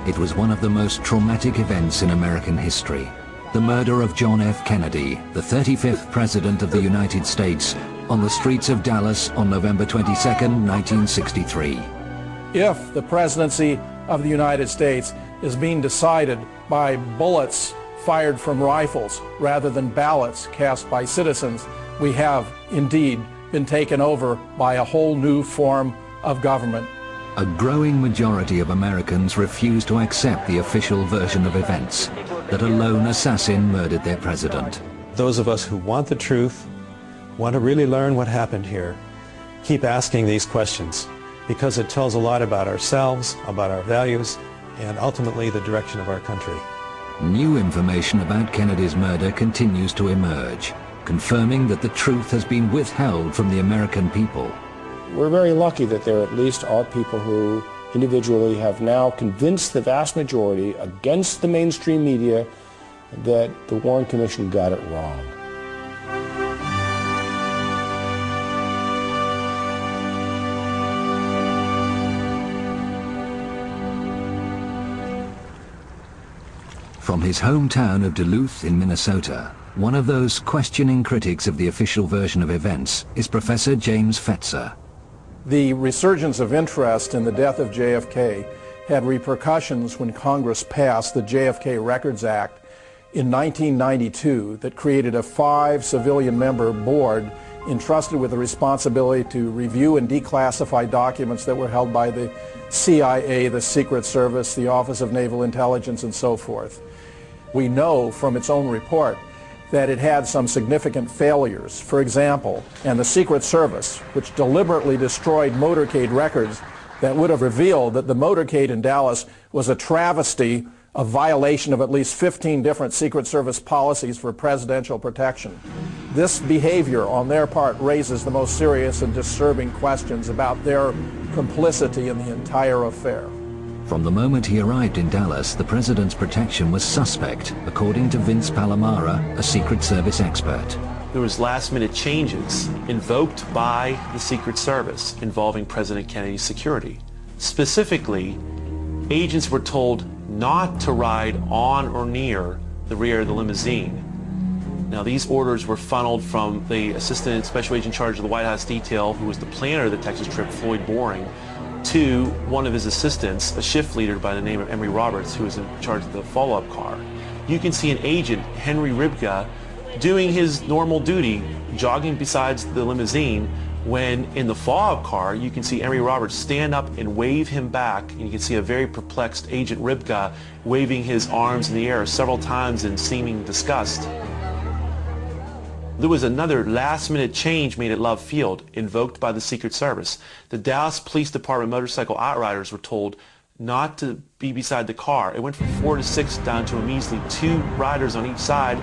It was one of the most traumatic events in American history. The murder of John F. Kennedy, the 35th President of the United States, on the streets of Dallas on November 22, 1963. If the presidency of the United States is being decided by bullets fired from rifles rather than ballots cast by citizens, we have indeed been taken over by a whole new form of government. A growing majority of Americans refuse to accept the official version of events, that a lone assassin murdered their president. Those of us who want the truth, want to really learn what happened here, keep asking these questions, because it tells a lot about ourselves, about our values, and ultimately the direction of our country. New information about Kennedy's murder continues to emerge, confirming that the truth has been withheld from the American people. We're very lucky that there at least are people who individually have now convinced the vast majority against the mainstream media that the Warren Commission got it wrong. From his hometown of Duluth in Minnesota, one of those questioning critics of the official version of events is Professor James Fetzer. The resurgence of interest in the death of JFK had repercussions when Congress passed the JFK Records Act in 1992 that created a 5-civilian-member board entrusted with the responsibility to review and declassify documents that were held by the CIA, the Secret Service, the Office of Naval Intelligence, and so forth. We know from its own report that it had some significant failures. For example, and the Secret Service, which deliberately destroyed motorcade records that would have revealed that the motorcade in Dallas was a travesty, a violation of at least 15 different Secret Service policies for presidential protection. This behavior on their part raises the most serious and disturbing questions about their complicity in the entire affair. From the moment he arrived in Dallas, the president's protection was suspect, according to Vince Palomara, a Secret Service expert. There was last-minute changes invoked by the Secret Service involving President Kennedy's security. Specifically, agents were told not to ride on or near the rear of the limousine. Now, these orders were funneled from the Assistant Special Agent in charge of the White House detail, who was the planner of the Texas trip, Floyd Boring, to one of his assistants, a shift leader by the name of Emory Roberts, who was in charge of the follow-up car. You can see an agent, Henry Ribka, doing his normal duty, jogging besides the limousine, when in the follow-up car, you can see Emory Roberts stand up and wave him back, and you can see a very perplexed Agent Ribka waving his arms in the air several times in seeming disgust. There was another last-minute change made at Love Field, invoked by the Secret Service. The Dallas Police Department motorcycle outriders were told not to be beside the car. It went from 4 to 6 down to a measly 2 riders on each side.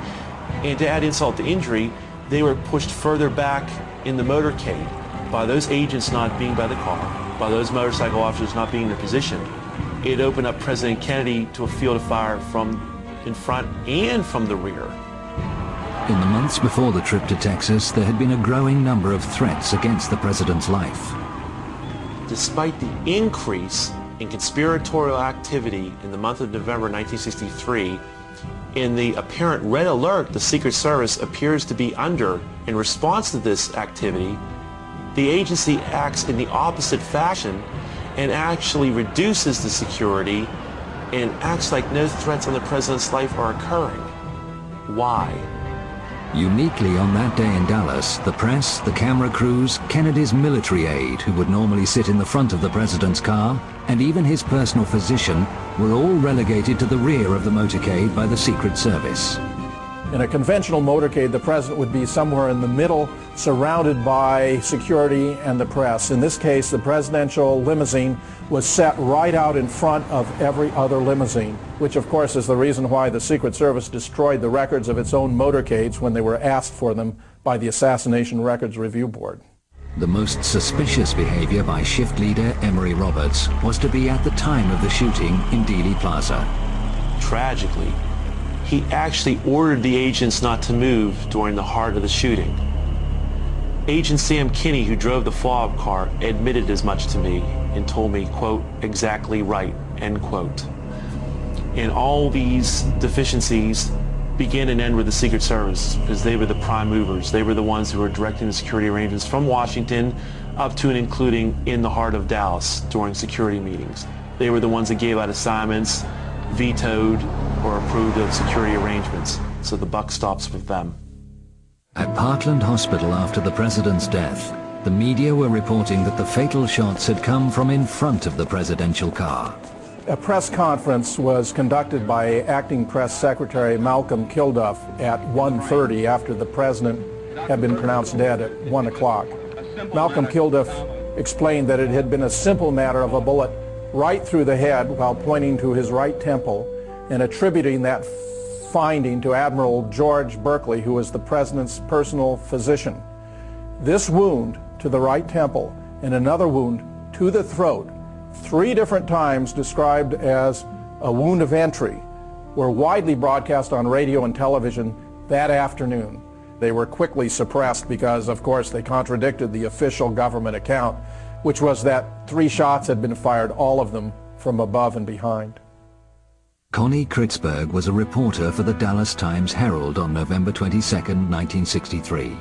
And to add insult to injury, they were pushed further back in the motorcade by those agents not being by the car, by those motorcycle officers not being in their position. It opened up President Kennedy to a field of fire from in front and from the rear. In the months before the trip to Texas, there had been a growing number of threats against the president's life. Despite the increase in conspiratorial activity in the month of November 1963, in the apparent red alert the Secret Service appears to be under in response to this activity, the agency acts in the opposite fashion and actually reduces the security and acts like no threats on the president's life are occurring. Why? Uniquely on that day in Dallas, the press, the camera crews, Kennedy's military aide, who would normally sit in the front of the president's car, and even his personal physician, were all relegated to the rear of the motorcade by the Secret Service. In a conventional motorcade, the president would be somewhere in the middle, surrounded by security and the press. In this case, the presidential limousine was set right out in front of every other limousine, which of course is the reason why the Secret Service destroyed the records of its own motorcades when they were asked for them by the Assassination Records Review Board. The most suspicious behavior by shift leader Emory Roberts was to be at the time of the shooting in Dealey Plaza. Tragically, he actually ordered the agents not to move during the heart of the shooting. Agent Sam Kinney, who drove the follow-up car, admitted as much to me and told me, quote, "exactly right," end quote. And all these deficiencies begin and end with the Secret Service, because they were the prime movers. They were the ones who were directing the security arrangements from Washington up to and including in the heart of Dallas during security meetings. They were the ones that gave out assignments, vetoed or approved of security arrangements. So the buck stops with them. At Parkland Hospital after the president's death, the media were reporting that the fatal shots had come from in front of the presidential car. A press conference was conducted by Acting Press Secretary Malcolm Kilduff at 1:30 after the president had been pronounced dead at 1 o'clock. Malcolm Kilduff explained that it had been a simple matter of a bullet right through the head while pointing to his right temple and attributing that finding to Admiral George Berkeley, who was the president's personal physician. This wound to the right temple and another wound to the throat, 3 different times described as a wound of entry, were widely broadcast on radio and television that afternoon. They were quickly suppressed because, of course, they contradicted the official government account, which was that 3 shots had been fired, all of them from above and behind. Connie Kritzberg was a reporter for the Dallas Times-Herald on November 22, 1963.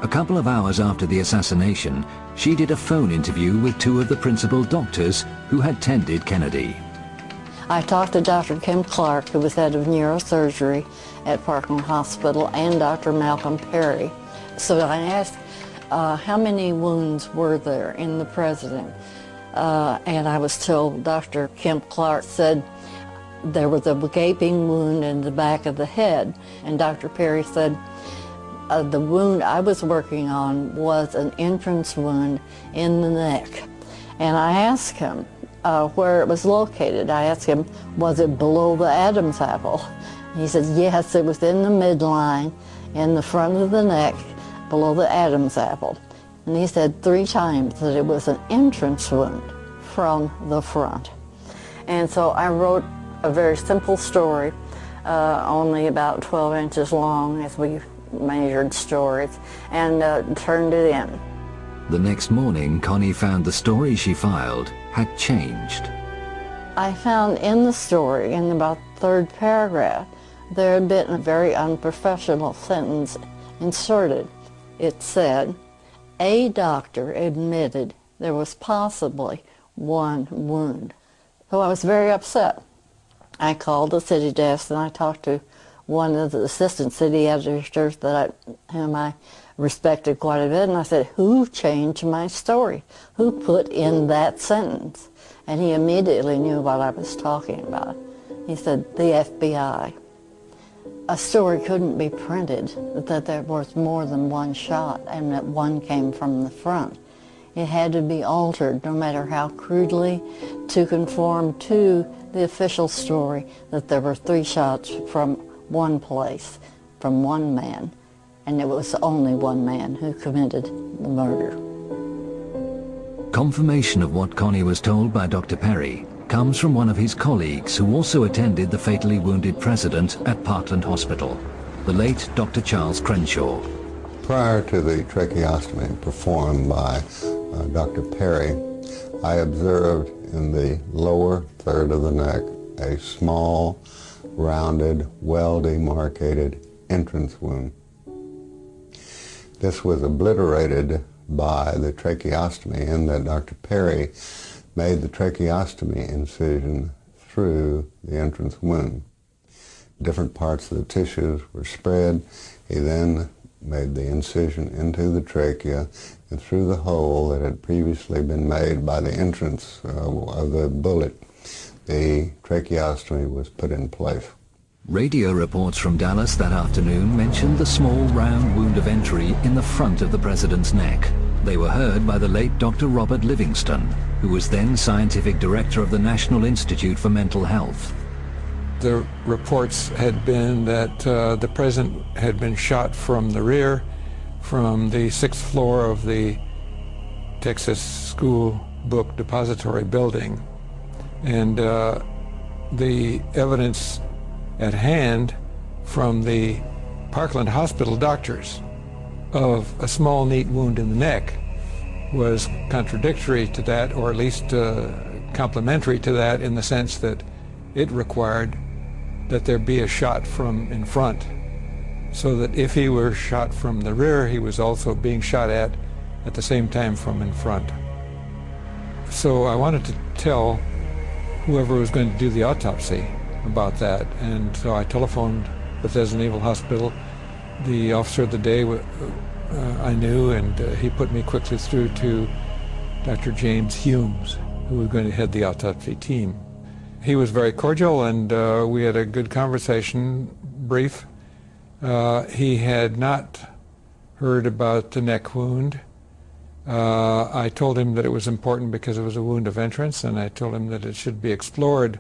A couple of hours after the assassination, she did a phone interview with 2 of the principal doctors who had tended Kennedy. I talked to Dr. Kim Clark, who was head of neurosurgery at Parkland Hospital, and Dr. Malcolm Perry. So I asked, how many wounds were there in the president? And I was told Dr. Kim Clark said there was a gaping wound in the back of the head. And Dr. Perry said, the wound I was working on was an entrance wound in the neck. And I asked him where it was located. I asked him, was it below the Adam's apple? He said, yes, it was in the midline, in the front of the neck, below the Adam's apple. And he said 3 times that it was an entrance wound from the front. And so I wrote a very simple story, only about 12 inches long as we measured stories, and turned it in. The next morning, Connie found the story she filed had changed. I found in the story, in about the 3rd paragraph, there had been a very unprofessional sentence inserted. It said, a doctor admitted there was possibly 1 wound. So I was very upset. I called the city desk and I talked to one of the assistant city editors whom I respected quite a bit, and I said, who changed my story? Who put in that sentence? And he immediately knew what I was talking about. He said, the FBI. A story couldn't be printed that there was more than 1 shot and that 1 came from the front. It had to be altered, no matter how crudely, to conform to the official story that there were 3 shots from 1 place, from 1 man, and it was only 1 man who committed the murder. Confirmation of what Connie was told by Dr. Perry comes from one of his colleagues who also attended the fatally wounded president at Parkland Hospital, the late Dr. Charles Crenshaw. Prior to the tracheostomy performed by Dr. Perry, I observed in the lower third of the neck a small, rounded, well-demarcated entrance wound. This was obliterated by the tracheostomy in that Dr. Perry made the tracheostomy incision through the entrance wound. Different parts of the tissues were spread. He then made the incision into the trachea and through the hole that had previously been made by the entrance of the bullet, the tracheostomy was put in place. Radio reports from Dallas that afternoon mentioned the small round wound of entry in the front of the president's neck. They were heard by the late Dr. Robert Livingston, who was then scientific director of the National Institute for Mental Health. The reports had been that the president had been shot from the rear, from the 6th floor of the Texas School Book Depository building. And the evidence at hand from the Parkland Hospital doctors of a small, neat wound in the neck was contradictory to that, or at least complementary to that, in the sense that it required that there be a shot from in front, so that if he were shot from the rear, he was also being shot at the same time from in front. So I wanted to tell whoever was going to do the autopsy about that, and so I telephoned Bethesda Naval Hospital. The officer of the day I knew, and he put me quickly through to Dr. James Humes, who was going to head the autopsy team. He was very cordial, and we had a good conversation, brief. He had not heard about the neck wound. I told him that it was important because it was a wound of entrance, and I told him that it should be explored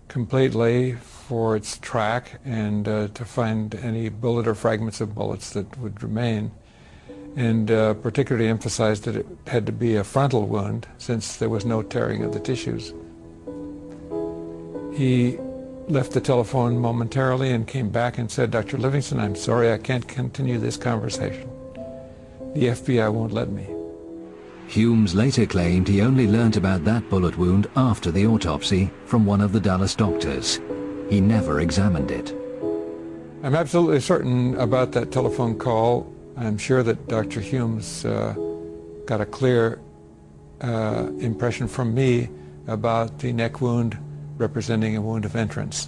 completely for its track and to find any bullet or fragments of bullets that would remain, and particularly emphasized that it had to be a frontal wound since there was no tearing of the tissues. He left the telephone momentarily and came back and said, "Dr. Livingston, I'm sorry I can't continue this conversation. The FBI won't let me." Humes later claimed he only learnt about that bullet wound after the autopsy from one of the Dallas doctors. He never examined it. I'm absolutely certain about that telephone call. I'm sure that Dr. Humes got a clear impression from me about the neck wound representing a wound of entrance.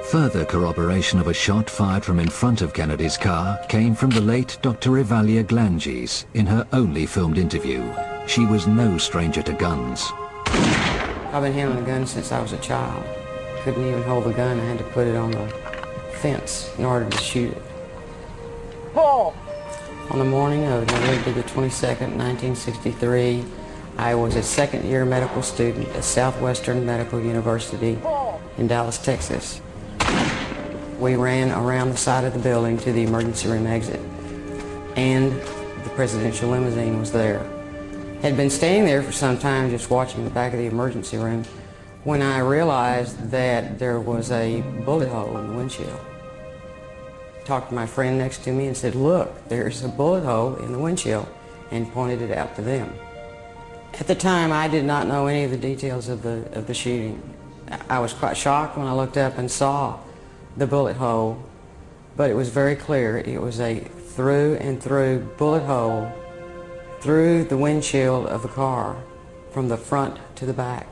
Further corroboration of a shot fired from in front of Kennedy's car came from the late Dr. Evalia Glanges in her only filmed interview. She was no stranger to guns. I've been handling a gun since I was a child. Couldn't even hold the gun. I had to put it on the fence in order to shoot it. Paul! On the morning of November the 22nd, 1963, I was a second-year medical student at Southwestern Medical University in Dallas, Texas. We ran around the side of the building to the emergency room exit, and the presidential limousine was there. Had been standing there for some time just watching the back of the emergency room when I realized that there was a bullet hole in the windshield. Talked to my friend next to me and said, "Look, there's a bullet hole in the windshield," and pointed it out to them. At the time, I did not know any of the details of the shooting. I was quite shocked when I looked up and saw the bullet hole, but it was very clear. It was a through and through bullet hole through the windshield of the car from the front to the back.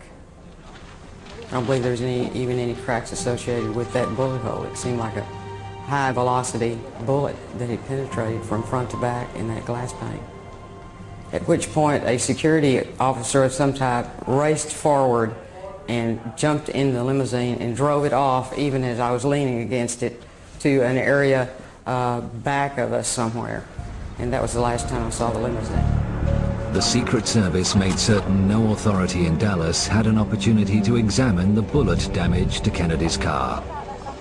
I don't believe there's even any cracks associated with that bullet hole. It seemed like a high-velocity bullet that had penetrated from front to back in that glass pane. At which point a security officer of some type raced forward and jumped in the limousine and drove it off even as I was leaning against it to an area back of us somewhere. And that was the last time I saw the limousine. The Secret Service made certain no authority in Dallas had an opportunity to examine the bullet damage to Kennedy's car.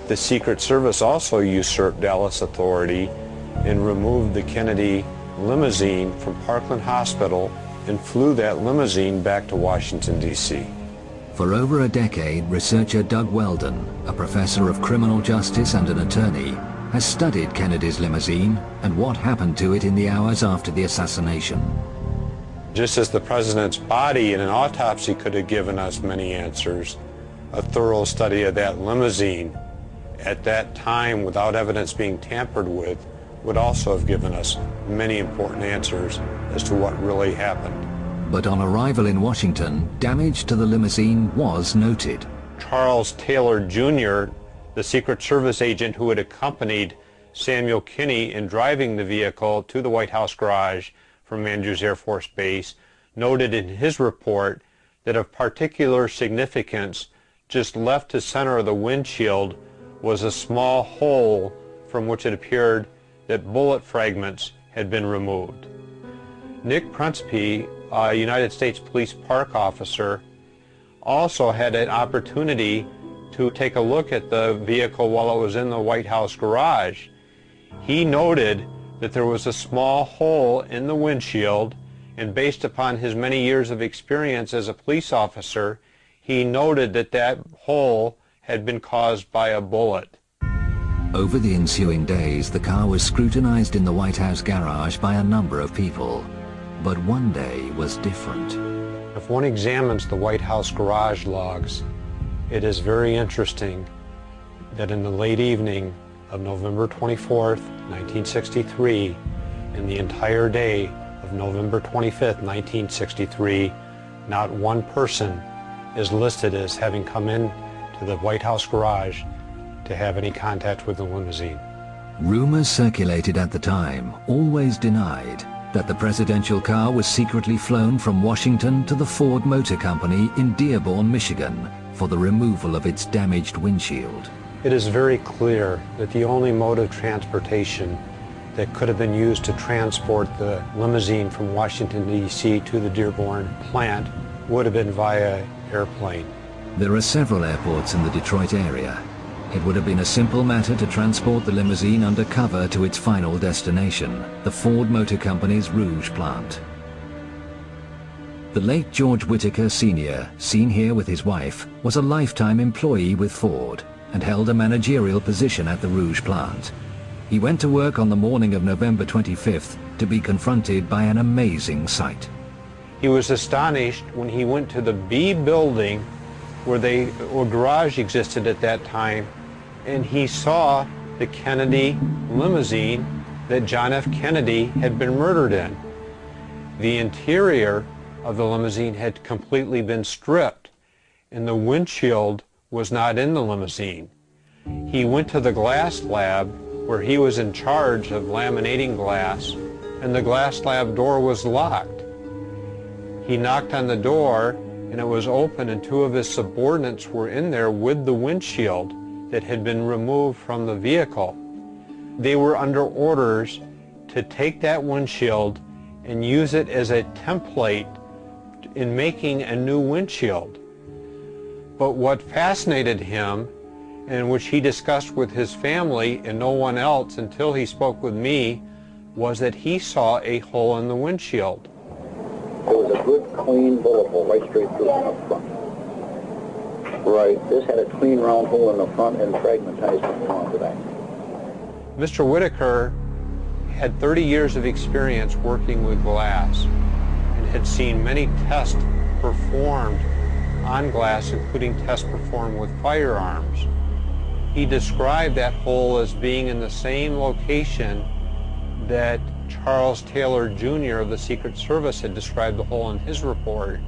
The Secret Service also usurped Dallas authority and removed the Kennedy limousine from Parkland Hospital and flew that limousine back to Washington, D.C. For over a decade, researcher Doug Weldon, a professor of criminal justice and an attorney, has studied Kennedy's limousine and what happened to it in the hours after the assassination. Just as the president's body in an autopsy could have given us many answers, a thorough study of that limousine at that time without evidence being tampered with would also have given us many important answers as to what really happened. But on arrival in Washington, damage to the limousine was noted. Charles Taylor Jr., the Secret Service agent who had accompanied Samuel Kinney in driving the vehicle to the White House garage from Andrews Air Force Base, noted in his report that of particular significance, just left to center of the windshield was a small hole from which it appeared that bullet fragments had been removed. Nick Prunspy, a United States Police Park officer, also had an opportunity to take a look at the vehicle while it was in the White House garage. He noted that there was a small hole in the windshield, and based upon his many years of experience as a police officer, he noted that that hole had been caused by a bullet. Over the ensuing days, the car was scrutinized in the White House garage by a number of people. But one day was different. If one examines the White House garage logs, it is very interesting that in the late evening of November 24th, 1963, and the entire day of November 25th, 1963, not one person is listed as having come in to the White House garage to have any contact with the limousine. Rumors circulated at the time always denied that the presidential car was secretly flown from Washington to the Ford Motor Company in Dearborn, Michigan, for the removal of its damaged windshield. It is very clear that the only mode of transportation that could have been used to transport the limousine from Washington, D.C. to the Dearborn plant would have been via airplane. There are several airports in the Detroit area. It would have been a simple matter to transport the limousine undercover to its final destination, the Ford Motor Company's Rouge plant. The late George Whitaker Sr., seen here with his wife, was a lifetime employee with Ford and held a managerial position at the Rouge plant. He went to work on the morning of November 25th to be confronted by an amazing sight. He was astonished when he went to the B building where a garage existed at that time, and he saw the Kennedy limousine that John F. Kennedy had been murdered in. The interior of the limousine had completely been stripped, and the windshield was not in the limousine. He went to the glass lab where he was in charge of laminating glass, and the glass lab door was locked. He knocked on the door, and it was open, and two of his subordinates were in there with the windshield that had been removed from the vehicle. They were under orders to take that windshield and use it as a template in making a new windshield. But what fascinated him, and which he discussed with his family and no one else until he spoke with me, was that he saw a hole in the windshield. It was a good, clean bullet hole right straight through from the front. Right. This had a clean, round hole in the front and fragmentized from the front to the back. Mr. Whitaker had 30 years of experience working with glass and had seen many tests performed on glass, including tests performed with firearms. He described that hole as being in the same location that Charles Taylor Jr. of the Secret Service had described the hole in his report.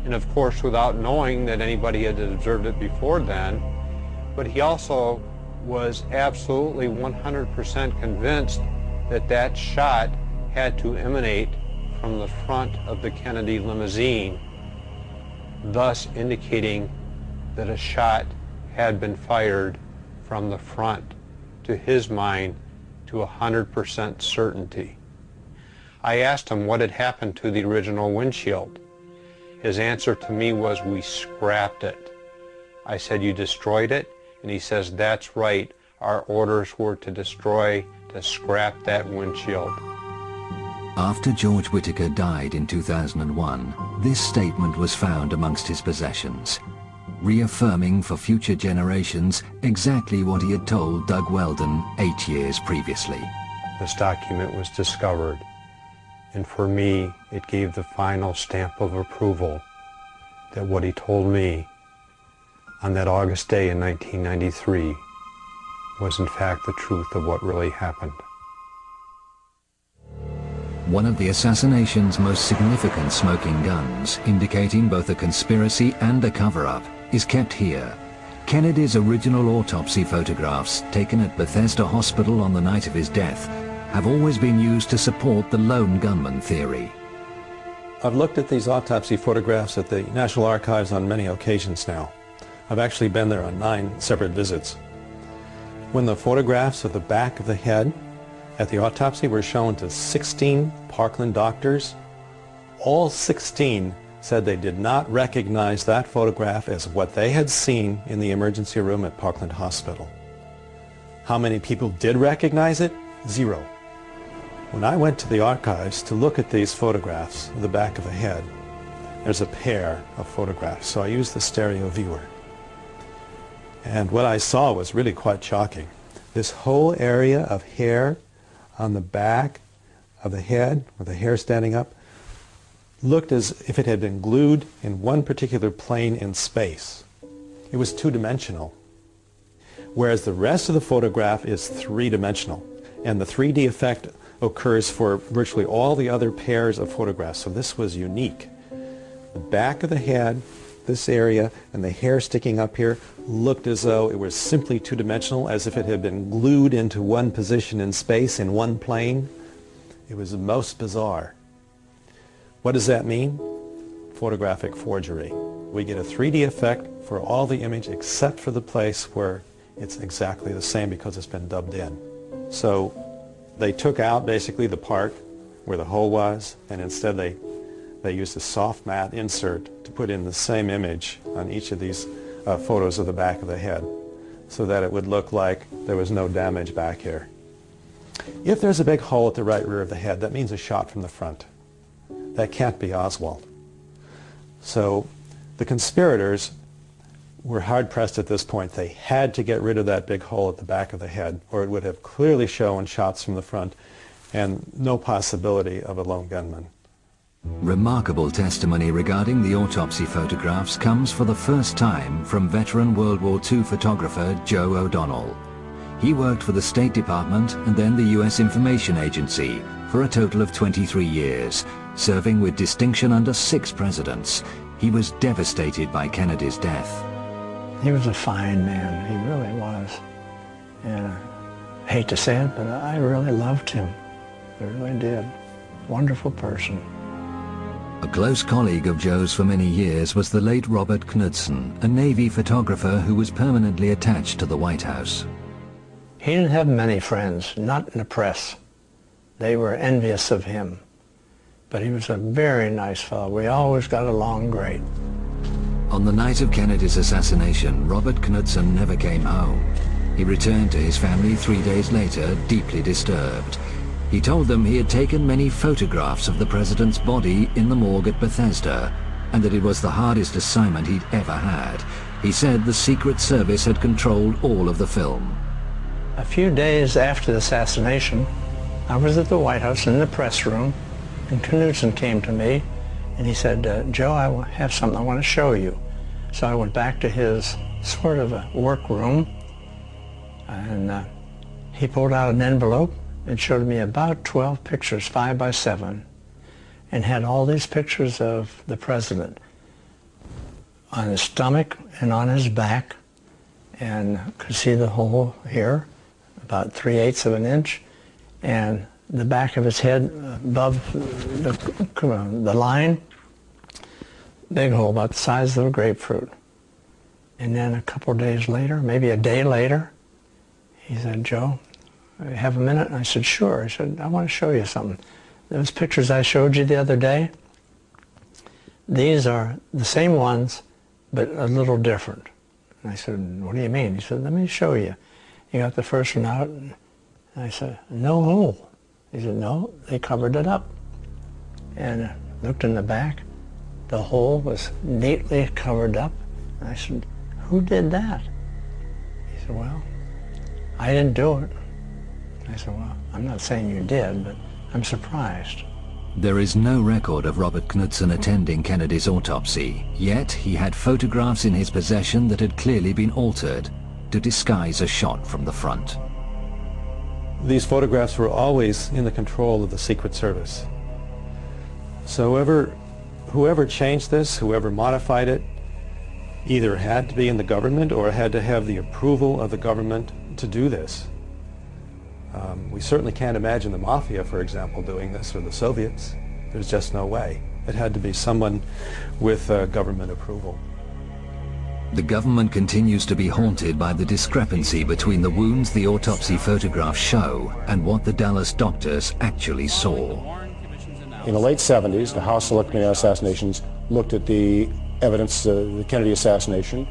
And of course, without knowing that anybody had observed it before then, but he also was absolutely 100% convinced that that shot had to emanate from the front of the Kennedy limousine, thus indicating that a shot had been fired from the front, to his mind, to 100% certainty. I asked him what had happened to the original windshield. His answer to me was, "We scrapped it." I said, "You destroyed it?" And he says, "That's right. Our orders were to scrap that windshield." After George Whitaker died in 2001, this statement was found amongst his possessions, reaffirming for future generations exactly what he had told Doug Weldon 8 years previously. This document was discovered, and for me, it gave the final stamp of approval that what he told me on that August day in 1993 was in fact the truth of what really happened. One of the assassination's most significant smoking guns, indicating both a conspiracy and a cover-up, is kept here. Kennedy's original autopsy photographs, taken at Bethesda Hospital on the night of his death, have always been used to support the lone gunman theory. I've looked at these autopsy photographs at the National Archives on many occasions now. I've actually been there on 9 separate visits. When the photographs of the back of the head at the autopsy were shown to 16 Parkland doctors, all 16 said they did not recognize that photograph as what they had seen in the emergency room at Parkland Hospital. How many people did recognize it? 0. When I went to the archives to look at these photographs of the back of the head, there's a pair of photographs, so I used the stereo viewer. And what I saw was really quite shocking. This whole area of hair on the back of the head, with the hair standing up, looked as if it had been glued in one particular plane in space. It was two-dimensional, whereas the rest of the photograph is three-dimensional. And the 3D effect occurs for virtually all the other pairs of photographs, so this was unique. The back of the head, this area, and the hair sticking up here looked as though it was simply two-dimensional, as if it had been glued into one position in space, in one plane. It was most bizarre. What does that mean? Photographic forgery. We get a 3D effect for all the image except for the place where it's exactly the same because it's been dubbed in. So they took out basically the part where the hole was, and instead they used a soft matte insert to put in the same image on each of these photos of the back of the head so that it would look like there was no damage back here. If there's a big hole at the right rear of the head, that means a shot from the front. That can't be Oswald. So the conspirators were hard-pressed at this point. They had to get rid of that big hole at the back of the head, or it would have clearly shown shots from the front and no possibility of a lone gunman. Remarkable testimony regarding the autopsy photographs comes for the first time from veteran World War II photographer Joe O'Donnell. He worked for the State Department and then the U.S. Information Agency for a total of 23 years, serving with distinction under 6 presidents. He was devastated by Kennedy's death. He was a fine man, he really was. And I hate to say it, but I really loved him. I really did. Wonderful person. A close colleague of Joe's for many years was the late Robert Knudsen, a Navy photographer who was permanently attached to the White House. He didn't have many friends, not in the press. They were envious of him. But he was a very nice fellow. We always got along great. On the night of Kennedy's assassination, Robert Knudsen never came home. He returned to his family 3 days later, deeply disturbed. He told them he had taken many photographs of the president's body in the morgue at Bethesda, and that it was the hardest assignment he'd ever had. He said the Secret Service had controlled all of the film. A few days after the assassination, I was at the White House in the press room, and Knudsen came to me, and he said, Joe, I have something I want to show you. So I went back to his sort of a workroom, and he pulled out an envelope and showed me about 12 pictures, 5 by 7, and had all these pictures of the president on his stomach and on his back, and could see the hole here, about 3/8 of an inch, and the back of his head above the line, big hole about the size of a grapefruit. And then a couple days later, maybe a day later, he said, Joe, have a minute? And I said, sure. He said, I want to show you something. Those pictures I showed you the other day, these are the same ones, but a little different. And I said, what do you mean? He said, let me show you. He got the first one out, and I said, no hole. He said, no, they covered it up. And I looked in the back. The hole was neatly covered up. And I said, who did that? He said, well, I didn't do it. I said, well, I'm not saying you did, but I'm surprised. There is no record of Robert Knudsen attending Kennedy's autopsy, yet he had photographs in his possession that had clearly been altered to disguise a shot from the front. These photographs were always in the control of the Secret Service. So whoever changed this, whoever modified it, either had to be in the government or had to have the approval of the government to do this. We certainly can't imagine the Mafia, for example, doing this, or the Soviets. There's just no way. It had to be someone with government approval. The government continues to be haunted by the discrepancy between the wounds the autopsy photographs show and what the Dallas doctors actually saw. In the late 70s, the House Select Committee on Assassinations looked at the evidence of the Kennedy assassination,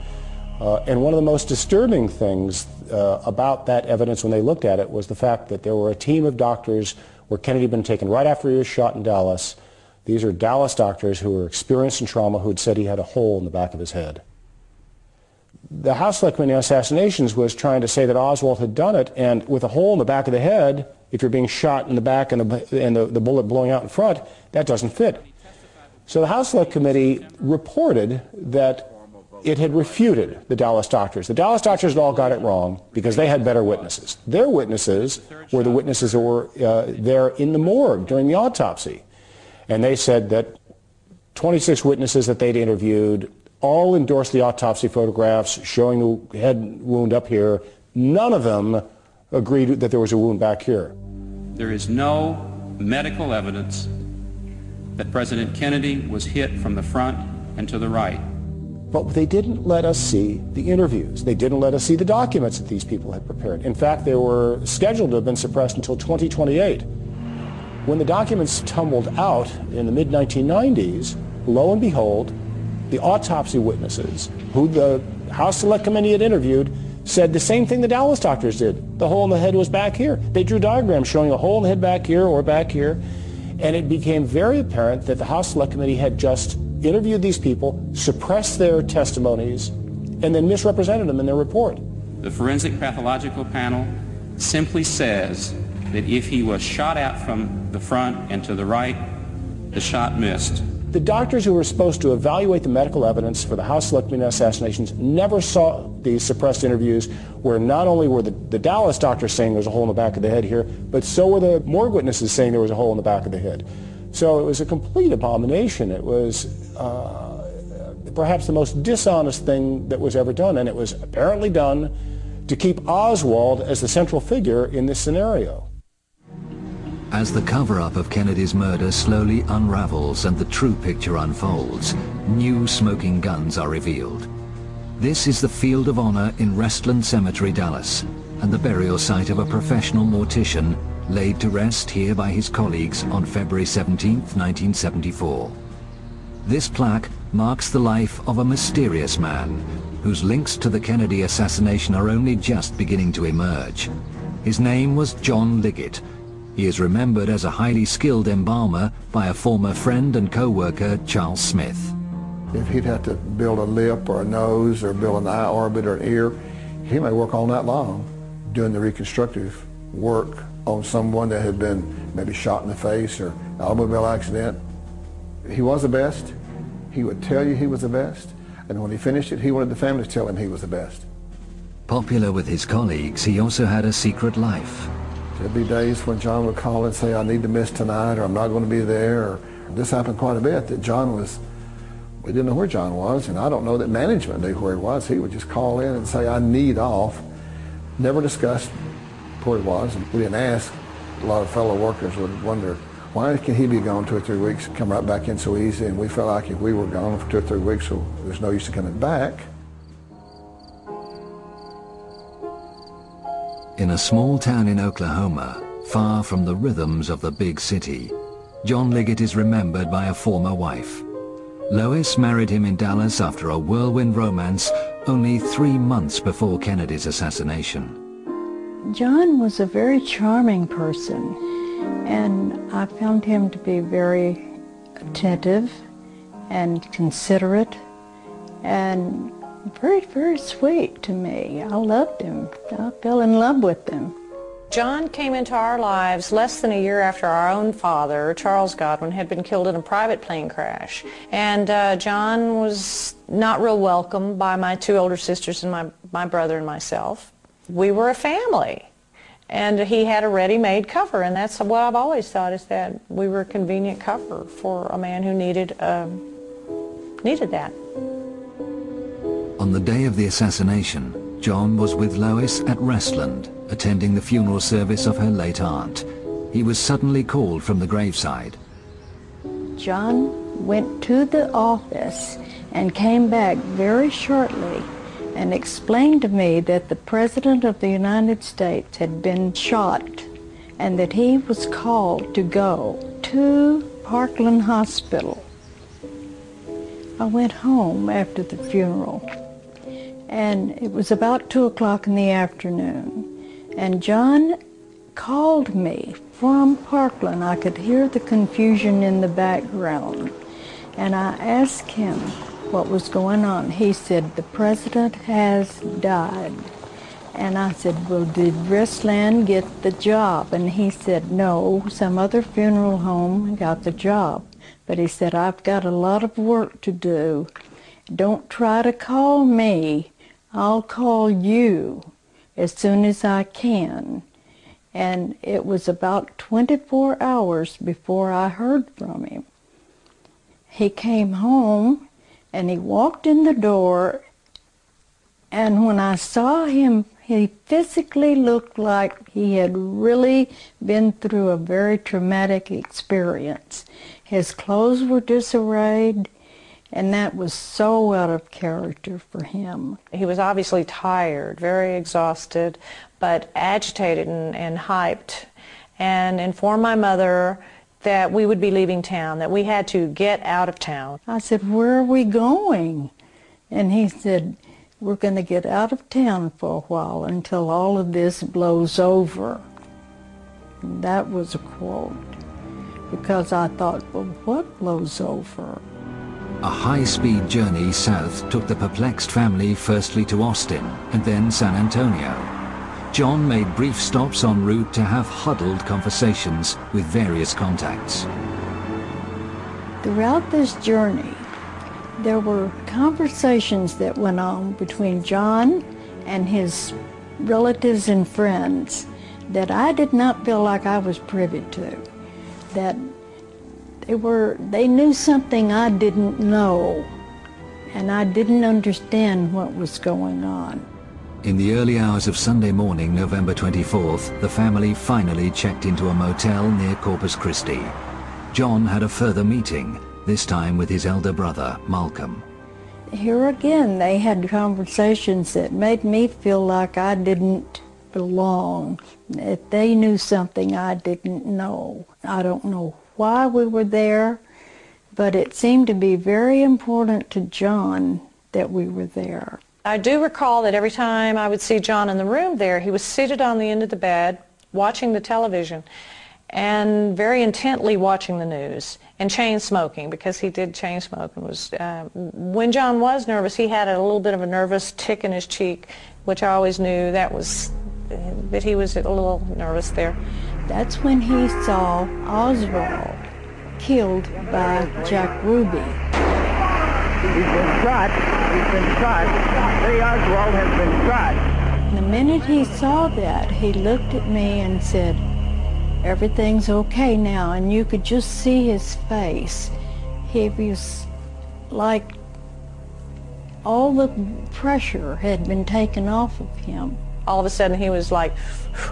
and one of the most disturbing things about that evidence when they looked at it was the fact that there were a team of doctors where Kennedy had been taken right after he was shot in Dallas. These are Dallas doctors who were experienced in trauma who had said he had a hole in the back of his head. The House Select Committee on Assassinations was trying to say that Oswald had done it, and with a hole in the back of the head, if you're being shot in the back and the bullet blowing out in front, that doesn't fit. So the House Select Committee reported that it had refuted the Dallas doctors. The Dallas doctors had all got it wrong because they had better witnesses. Their witnesses were the witnesses who were there in the morgue during the autopsy. And they said that 26 witnesses that they'd interviewed all endorsed the autopsy photographs showing the head wound up here. None of them agreed that there was a wound back here. There is no medical evidence that President Kennedy was hit from the front and to the right. But they didn't let us see the interviews. They didn't let us see the documents that these people had prepared. In fact, they were scheduled to have been suppressed until 2028. When the documents tumbled out in the mid-1990s, lo and behold, the autopsy witnesses, who the House Select Committee had interviewed, said the same thing the Dallas doctors did. The hole in the head was back here. They drew diagrams showing a hole in the head back here or back here, and it became very apparent that the House Select Committee had just interviewed these people, suppressed their testimonies, and then misrepresented them in their report. The forensic pathological panel simply says that if he was shot out from the front and to the right, the shot missed. The doctors who were supposed to evaluate the medical evidence for the House Select Committee assassinations never saw these suppressed interviews where not only were the Dallas doctors saying there's a hole in the back of the head here, but so were the morgue witnesses saying there was a hole in the back of the head. So it was a complete abomination. It was perhaps the most dishonest thing that was ever done, and it was apparently done to keep Oswald as the central figure in this scenario. As the cover-up of Kennedy's murder slowly unravels and the true picture unfolds, new smoking guns are revealed. This is the Field of Honor in Restland Cemetery, Dallas, and the burial site of a professional mortician laid to rest here by his colleagues on February 17, 1974. This plaque marks the life of a mysterious man whose links to the Kennedy assassination are only just beginning to emerge. His name was John Liggett. He is remembered as a highly skilled embalmer by a former friend and co-worker, Charles Smith. If he'd have to build a lip or a nose or build an eye orbit or an ear, he may work all night long doing the reconstructive work on someone that had been maybe shot in the face or automobile accident. He was the best. He would tell you he was the best. And when he finished it, he wanted the family to tell him he was the best. Popular with his colleagues, he also had a secret life. There'd be days when John would call and say, I need to miss tonight, or I'm not going to be there. Or this happened quite a bit, that we didn't know where John was, and I don't know that management knew where he was. He would just call in and say, I need off. Never discussed where he was. And we didn't ask. A lot of fellow workers would wonder, why can he be gone 2 or 3 weeks, come right back in so easy? And we felt like if we were gone for 2 or 3 weeks, so there's no use in coming back. In a small town in Oklahoma, far from the rhythms of the big city, John Liggett is remembered by a former wife. Lois married him in Dallas after a whirlwind romance only 3 months before Kennedy's assassination. John was a very charming person, and I found him to be very attentive and considerate and very, very sweet to me. I loved him. I fell in love with him. John came into our lives less than a year after our own father, Charles Godwin, had been killed in a private plane crash. And John was not real welcome by my 2 older sisters and my brother and myself. We were a family. And he had a ready-made cover, and that's what I've always thought, is that we were a convenient cover for a man who needed that. On the day of the assassination, John was with Lois at Restland, attending the funeral service of her late aunt. He was suddenly called from the graveside. John went to the office and came back very shortly and explained to me that the President of the United States had been shot and that he was called to go to Parkland Hospital. I went home after the funeral, and it was about 2 o'clock in the afternoon, and John called me from Parkland. I could hear the confusion in the background, and I asked him what was going on. He said, the president has died. And I said, well, did Restland get the job? And he said, no, some other funeral home got the job. but he said, I've got a lot of work to do. Don't try to call me. I'll call you as soon as I can. And it was about 24 hours before I heard from him. He came home and he walked in the door, and when I saw him, he physically looked like he had really been through a very traumatic experience. His clothes were disarrayed, and that was so out of character for him. He was obviously tired, very exhausted, but agitated and hyped, and informed my mother that we would be leaving town, that we had to get out of town. I said, where are we going? And he said, we're going to get out of town for a while until all of this blows over. And that was a quote, because I thought, well, what blows over? A high-speed journey south took the perplexed family firstly to Austin and then San Antonio. John made brief stops en route to have huddled conversations with various contacts. Throughout this journey, there were conversations that went on between John and his relatives and friends that I did not feel like I was privy to. That they knew something I didn't know, and I didn't understand what was going on. In the early hours of Sunday morning, November 24th, the family finally checked into a motel near Corpus Christi. John had a further meeting, this time with his elder brother, Malcolm. Here again, they had conversations that made me feel like I didn't belong, that they knew something I didn't know. I don't know why we were there, but it seemed to be very important to John that we were there. I do recall that every time I would see John in the room there, he was seated on the end of the bed, watching the television, and very intently watching the news, and chain smoking, because he did chain smoke. And when John was nervous, he had a little bit of a nervous tick in his cheek, which I always knew that he was a little nervous there. That's when he saw Oswald killed by Jack Ruby. He's been shot. He's been shot. Lee Oswald has been shot. The minute he saw that, he looked at me and said, everything's okay now, and you could just see his face. He was like all the pressure had been taken off of him. All of a sudden he was like,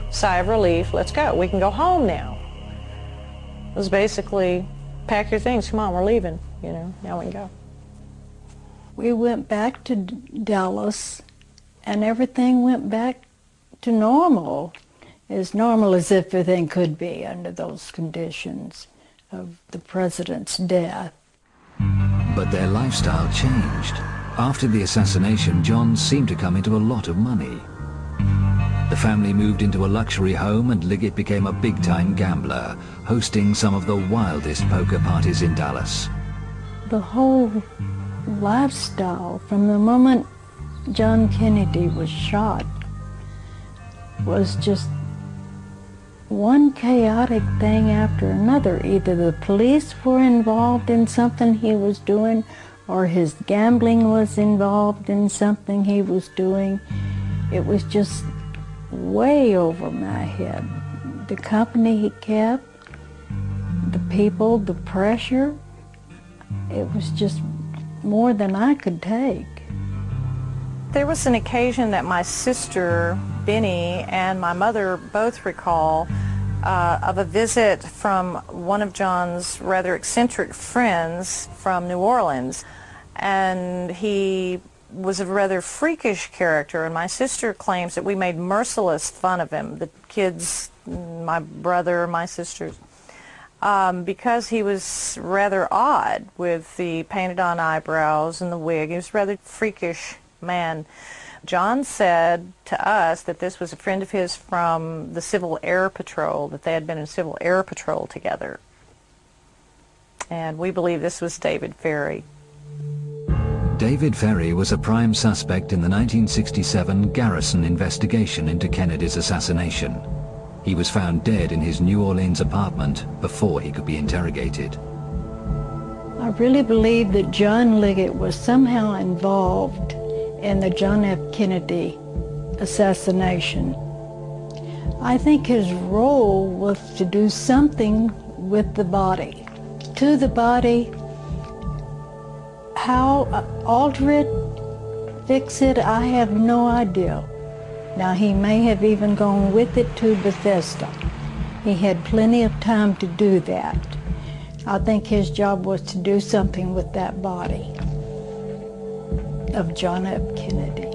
sigh of relief, let's go, we can go home now. It was basically, pack your things, come on, we're leaving, now we can go. We went back to Dallas, and everything went back to normal as everything could be under those conditions of the president's death. But their lifestyle changed. After the assassination, John seemed to come into a lot of money. The family moved into a luxury home, and Liggett became a big-time gambler, hosting some of the wildest poker parties in Dallas. The whole lifestyle, from the moment John Kennedy was shot, was just one chaotic thing after another. Either the police were involved in something he was doing, or his gambling was involved in something he was doing. It was just way over my head. The company he kept, the people, the pressure, it was just more than I could take. There was an occasion that my sister, Benny, and my mother both recall of a visit from one of John's rather eccentric friends from New Orleans. And he was a rather freakish character, and my sister claims that we made merciless fun of him, the kids, my brother, my sisters, because he was rather odd with the painted-on eyebrows and the wig. He was a rather freakish man. John said to us that this was a friend of his from the Civil Air Patrol, that they had been in Civil Air Patrol together. And we believe this was David Ferry. David Ferry was a prime suspect in the 1967 Garrison investigation into Kennedy's assassination. He was found dead in his New Orleans apartment before he could be interrogated. really believe that John Liggett was somehow involved in the John F. Kennedy assassination. I think his role was to do something with the body. To the body, how alter it, fix it, I have no idea. Now, he may have even gone with it to Bethesda. He had plenty of time to do that. I think his job was to do something with that body of John F. Kennedy.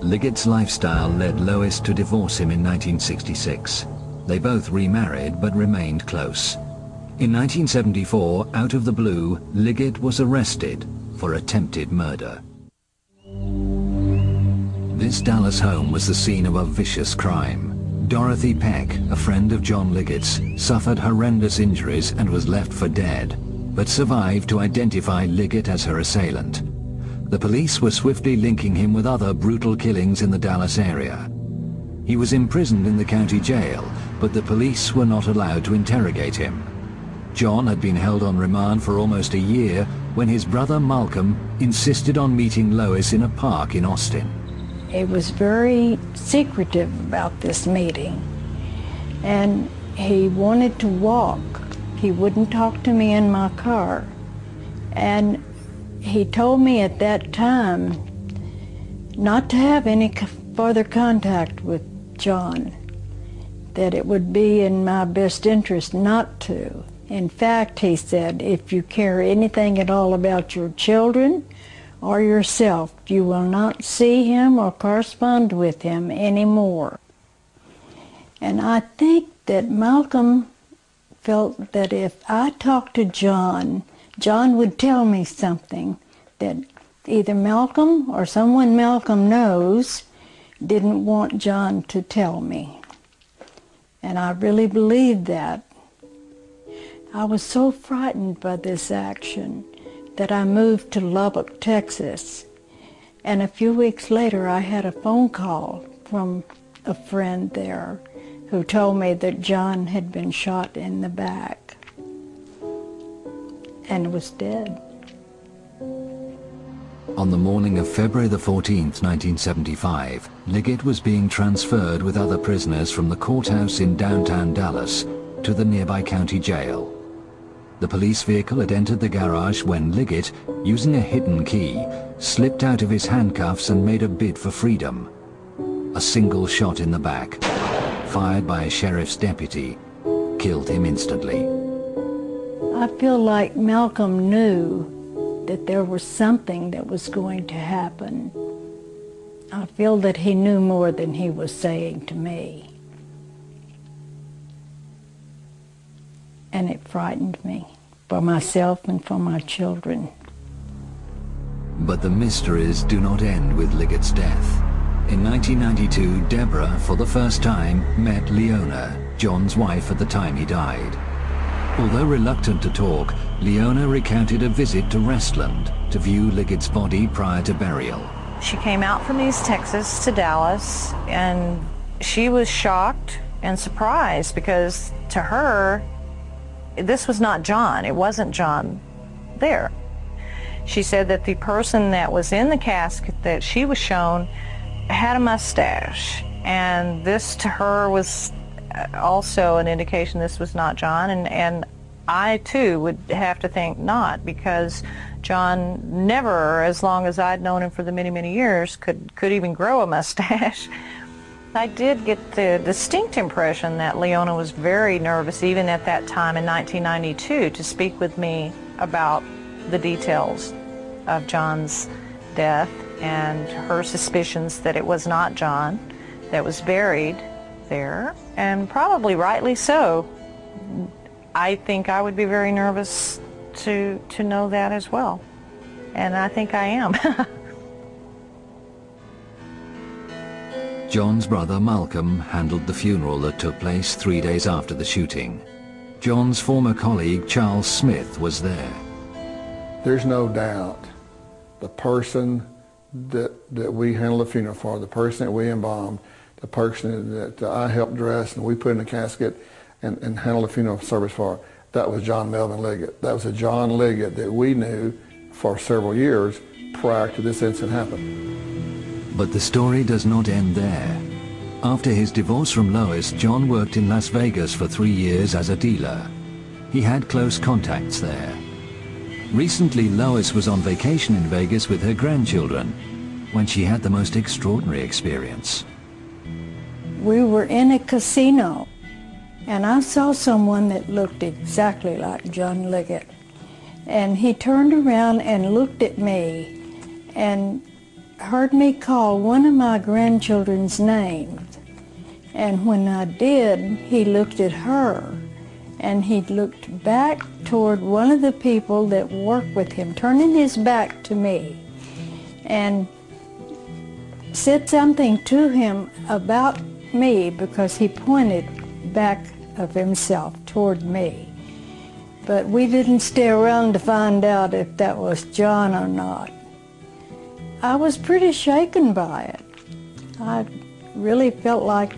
Liggett's lifestyle led Lois to divorce him in 1966. They both remarried but remained close. In 1974, out of the blue, Liggett was arrested for attempted murder. This Dallas home was the scene of a vicious crime. Dorothy Peck, a friend of John Liggett's, suffered horrendous injuries and was left for dead, but survived to identify Liggett as her assailant. The police were swiftly linking him with other brutal killings in the Dallas area. He was imprisoned in the county jail, but the police were not allowed to interrogate him. John had been held on remand for almost a year when his brother Malcolm insisted on meeting Lois in a park in Austin. He was very secretive about this meeting, and he wanted to walk. He wouldn't talk to me in my car, and he told me at that time not to have any further contact with John, that it would be in my best interest not to. In fact, he said, if you care anything at all about your children or yourself, you will not see him or correspond with him anymore. And I think that Malcolm felt that if I talked to John, John would tell me something that either Malcolm or someone Malcolm knows didn't want John to tell me. And I really believed that. I was so frightened by this action that I moved to Lubbock, Texas. And a few weeks later, I had a phone call from a friend there who told me that John had been shot in the back and was dead. On the morning of February the 14th, 1975, Liggett was being transferred with other prisoners from the courthouse in downtown Dallas to the nearby county jail. The police vehicle had entered the garage when Liggett, using a hidden key, slipped out of his handcuffs and made a bid for freedom. A single shot in the back, fired by a sheriff's deputy, killed him instantly. I feel like Malcolm knew that there was something that was going to happen. I feel that he knew more than he was saying to me. And it frightened me, for myself and for my children. But the mysteries do not end with Liggett's death. In 1992, Deborah, for the first time, met Leona, John's wife at the time he died. Although reluctant to talk, Leona recounted a visit to Restland to view Liggett's body prior to burial. She came out from East Texas to Dallas, and she was shocked and surprised because to her, this was not John. It wasn't John there. She said that the person that was in the casket that she was shown had a mustache, and this to her was also an indication this was not John, and I too would have to think not, because John never, as long as I'd known him for the many, many years, could even grow a mustache. I did get the distinct impression that Leona was very nervous, even at that time in 1992, to speak with me about the details of John's death and her suspicions that it was not John that was buried there, and probably rightly so. I think I would be very nervous to know that as well, and I think I am. John's brother Malcolm handled the funeral that took place 3 days after the shooting. John's former colleague Charles Smith was there. There's no doubt the person that we handled the funeral for, the person that we embalmed, the person that I helped dress and we put in a casket and handled the funeral service for, that was John Melvin Liggett. That was a John Liggett that we knew for several years prior to this incident happening. But the story does not end there. After his divorce from Lois, John worked in Las Vegas for 3 years as a dealer. He had close contacts there. Recently, Lois was on vacation in Vegas with her grandchildren when she had the most extraordinary experience. We were in a casino, and I saw someone that looked exactly like John Liggett. And he turned around and looked at me and heard me call one of my grandchildren's names. And when I did, he looked at her, and he looked back toward one of the people that worked with him, turning his back to me, and said something to him about me because he pointed back of himself toward me. But we didn't stay around to find out if that was John or not. I was pretty shaken by it. I really felt like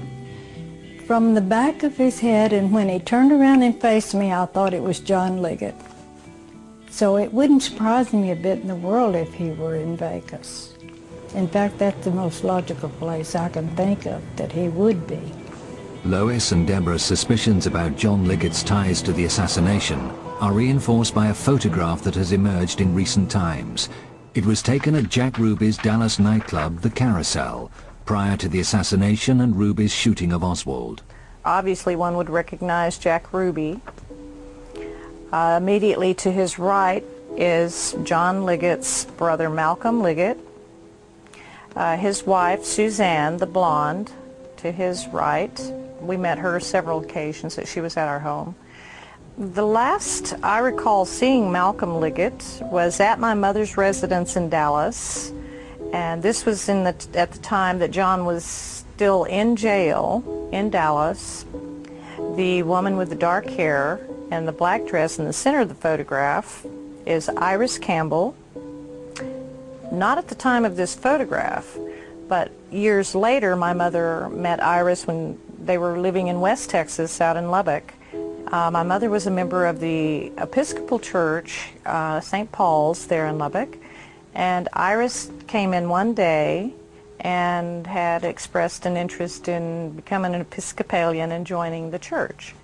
from the back of his head, and when he turned around and faced me, I thought it was John Liggett. So it wouldn't surprise me a bit in the world if he were in Vegas. In fact, that's the most logical place I can think of that he would be. Lois and Deborah's suspicions about John Liggett's ties to the assassination are reinforced by a photograph that has emerged in recent times. It was taken at Jack Ruby's Dallas nightclub, The Carousel, prior to the assassination and Ruby's shooting of Oswald. Obviously, one would recognize Jack Ruby. Immediately to his right is John Liggett's brother, Malcolm Liggett. His wife, Suzanne, the blonde, to his right. We met her several occasions that she was at our home. The last I recall seeing Malcolm Liggett was at my mother's residence in Dallas, and this was at the time that John was still in jail in Dallas. The woman with the dark hair and the black dress in the center of the photograph is Iris Campbell. Not at the time of this photograph, but years later my mother met Iris when they were living in West Texas out in Lubbock. My mother was a member of the Episcopal Church, St. Paul's there in Lubbock, and Iris came in one day and had expressed an interest in becoming an Episcopalian and joining the church.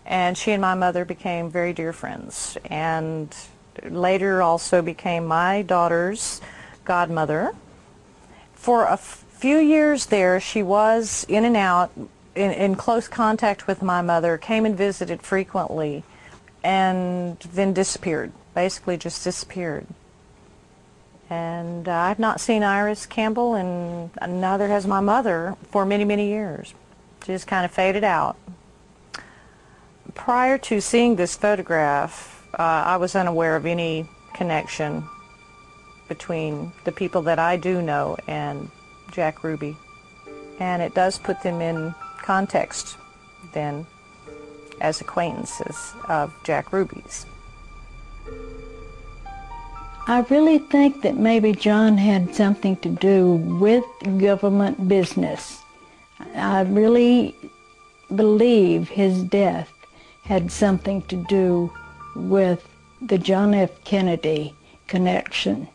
And she and my mother became very dear friends, and later also became my daughter's godmother. For a few years there, she was in and out, in close contact with my mother, came and visited frequently, and then disappeared, basically just disappeared. And I've not seen Iris Campbell, and neither has my mother, for many, many years. She just kind of faded out. Prior to seeing this photograph, I was unaware of any connection between the people that I do know and Jack Ruby. And it does put them in context then as acquaintances of Jack Ruby's. I really think that maybe John had something to do with government business. I really believe his death had something to do with the John F. Kennedy connection.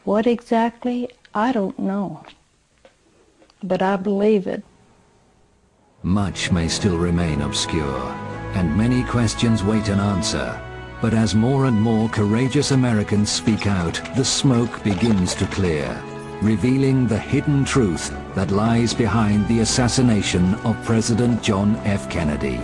What exactly, I don't know, but I believe it. Much may still remain obscure, and many questions wait an answer. But as more and more courageous Americans speak out, the smoke begins to clear, revealing the hidden truth that lies behind the assassination of President John F. Kennedy.